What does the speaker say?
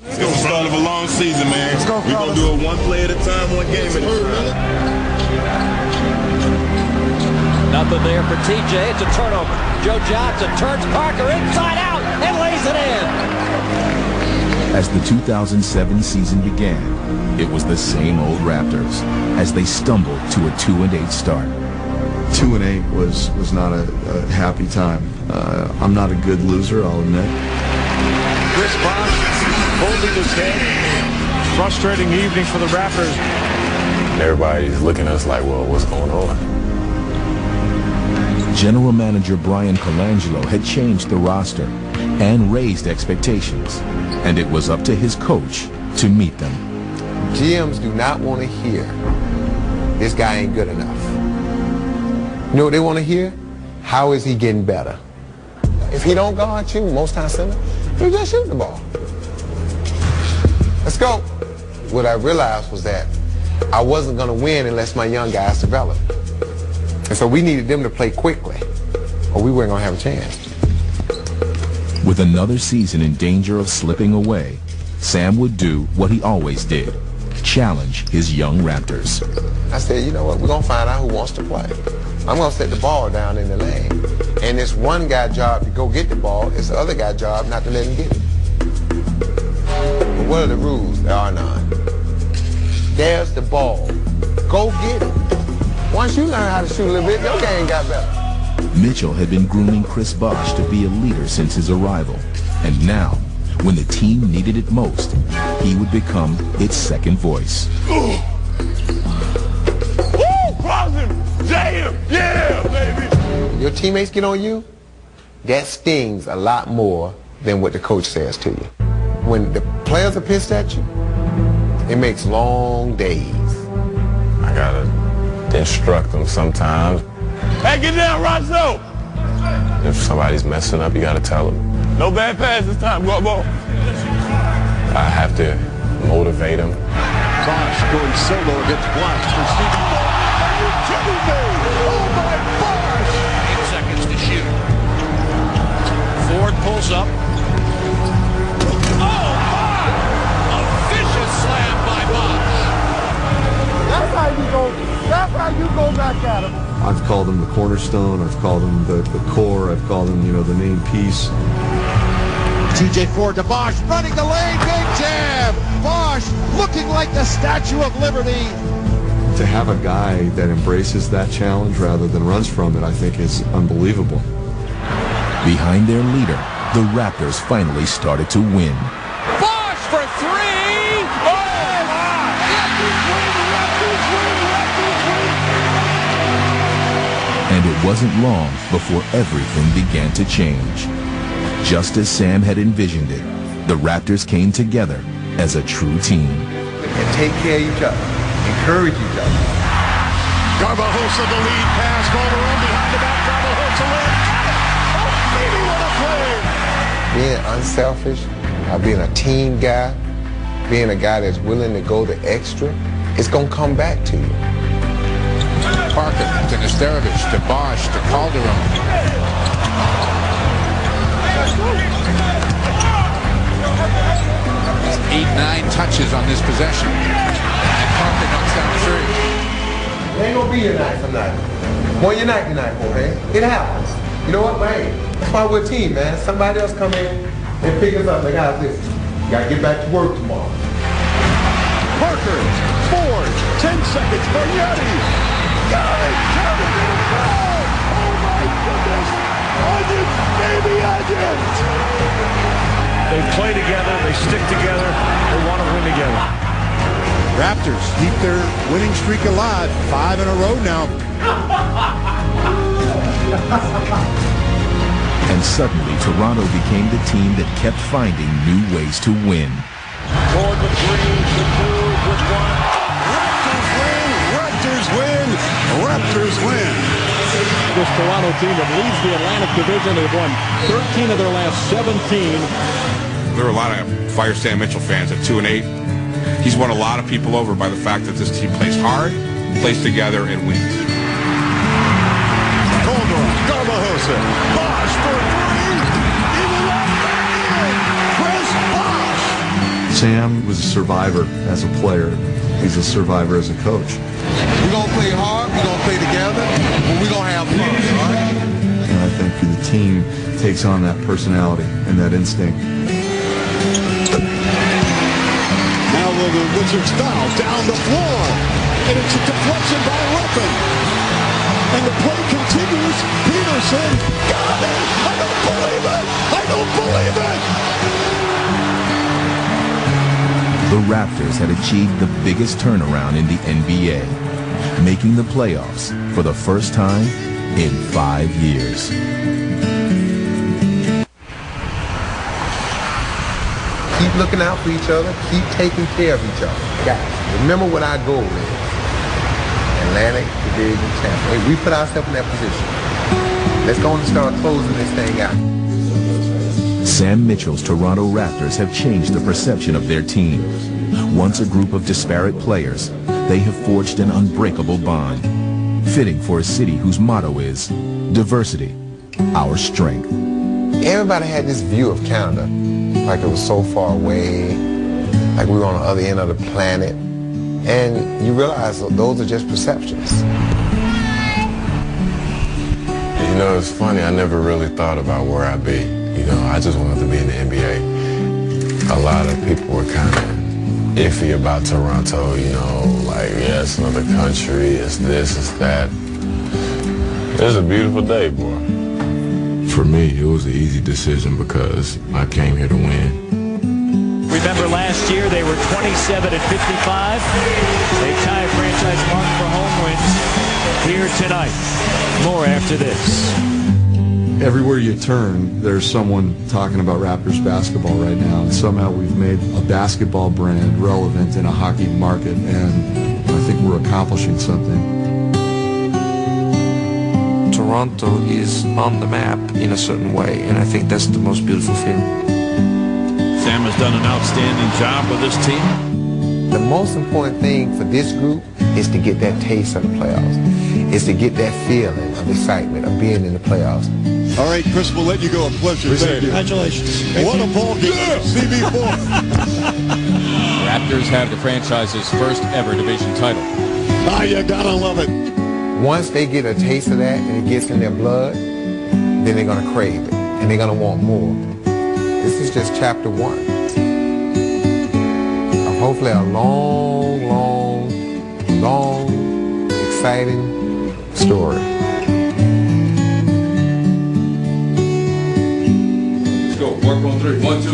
It's the start of a long season, man. We're going to do it one play at a time, one game at a time. Nothing there for TJ. It's a turnover. Joe Johnson turns Parker inside out and lays it in. As the 2007 season began, it was the same old Raptors as they stumbled to a 2-8 start. 2-8 was not a happy time. I'm not a good loser, I'll admit. Chris Bosh holding his head. Frustrating evening for the Raptors. Everybody's looking at us like, well, what's going on? General manager Brian Colangelo had changed the roster and raised expectations, and it was up to his coach to meet them. GMs do not want to hear, this guy ain't good enough. You know what they want to hear? How is he getting better? If he don't guard you, most times, you just shoot the ball. Let's go. What I realized was that I wasn't going to win unless my young guys developed. And so we needed them to play quickly, or we weren't going to have a chance. With another season in danger of slipping away, Sam would do what he always did, challenge his young Raptors. I said, you know what, we're going to find out who wants to play. I'm going to set the ball down in the lane. And it's one guy's job to go get the ball. It's the other guy's job not to let him get it. But what are the rules? There are none. There's the ball. Go get it. Once you learn how to shoot a little bit, your game got better. Mitchell had been grooming Chris Bosh to be a leader since his arrival. And now, when the team needed it most, he would become its second voice. Woo! Cross him! Damn! Yeah, baby! When your teammates get on you, that stings a lot more than what the coach says to you. When the players are pissed at you, it makes long days. I gotta instruct them sometimes. Hey, get down, Rosso! If somebody's messing up, you gotta tell them. No bad pass this time, go ball. I have to motivate them. Bosh going solo against blocks for Stevie. Are you kidding me? Oh my Bosh! 8 seconds to shoot. Ford pulls up. Oh my! A vicious slam by Bosh. That's how you go back at him. I've called him the cornerstone, I've called him the core, I've called him, the main piece. TJ Ford to Bosh, running the lane, big jam! Bosh looking like the Statue of Liberty. To have a guy that embraces that challenge rather than runs from it, I think is unbelievable. Behind their leader, the Raptors finally started to win. Bosh for three! Oh! Raptors win! Raptors win! Raptors win! And it wasn't long before everything began to change. Just as Sam had envisioned it, the Raptors came together as a true team. And take care of each other. Encourage each other. Garbajosa the lead pass. Calderon behind the back. Garbajosa left. Oh, baby, what a play! Being unselfish, being a team guy, being a guy that's willing to go the extra, it's going to come back to you. Parker to Nesterovich to Bosh to Calderon. 8-9 touches on this possession. And Parker knocks down the three. It ain't gonna be your night tonight. Boy, your night tonight, okay? It happens. You know what, man? That's why we're a team, man. Somebody else come in and pick us up. They got this. You gotta get back to work tomorrow. Parker, Ford, 10 seconds for Yeti. Got it! Count it! Oh my goodness! Onions, baby, onions! They play together, they stick together, they want to win together. Raptors keep their winning streak alive. 5 in a row now. And suddenly, Toronto became the team that kept finding new ways to win. Ford with three, with two, with one. Raptors win! Raptors win! Raptors win! This Toronto team that leads the Atlantic Division, they've won 13 of their last 17. There are a lot of Fire Stan Mitchell fans at 2-8. He's won a lot of people over by the fact that this team plays hard, plays together, and wins. Calderon, Garbajosa, Bosh for three. Even up back in. Chris Bosh. Sam was a survivor as a player. He's a survivor as a coach. We're going to play hard, we're going to play together, but we're going to have fun, all right? And I think the team takes on that personality and that instinct. Now the Wizards foul down the floor. And it's a deflection by Ruffin. And the play continues. Peterson got it! I don't believe it! I don't believe it! The Raptors had achieved the biggest turnaround in the NBA, making the playoffs for the first time in 5 years. Keep looking out for each other. Keep taking care of each other. Guys, remember what our goal is. Atlantic Division champion. Hey, we put ourselves in that position. Let's go and start closing this thing out. Sam Mitchell's Toronto Raptors have changed the perception of their team. Once a group of disparate players, they have forged an unbreakable bond, fitting for a city whose motto is diversity, our strength. Everybody had this view of Canada, like it was so far away, like we were on the other end of the planet. And you realize those are just perceptions. You know, it's funny, I never really thought about where I'd be. You know, I just wanted to be in the NBA. A lot of people were kind of iffy about Toronto, you know, like, yeah, it's another country, it's this, it's that. It's a beautiful day, boy. For me, it was an easy decision because I came here to win. Remember last year they were 27 and 55. They tie franchise mark for home wins here tonight. More after this. Everywhere you turn, there's someone talking about Raptors basketball right now, and somehow we've made a basketball brand relevant in a hockey market, and I think we're accomplishing something. Toronto is on the map in a certain way, and I think that's the most beautiful feeling. Sam has done an outstanding job with this team. The most important thing for this group is to get that taste of the playoffs. Is to get that feeling of excitement of being in the playoffs. All right, Chris, we'll let you go. A pleasure. Thank you. Congratulations. What a ball game. CB4. Raptors have the franchise's first ever division title. Ah, you gotta love it. Once they get a taste of that and it gets in their blood, then they're going to crave it and they're going to want more. This is just chapter 1 of hopefully a long, exciting story. Let's go. Work on 3. 1, 2.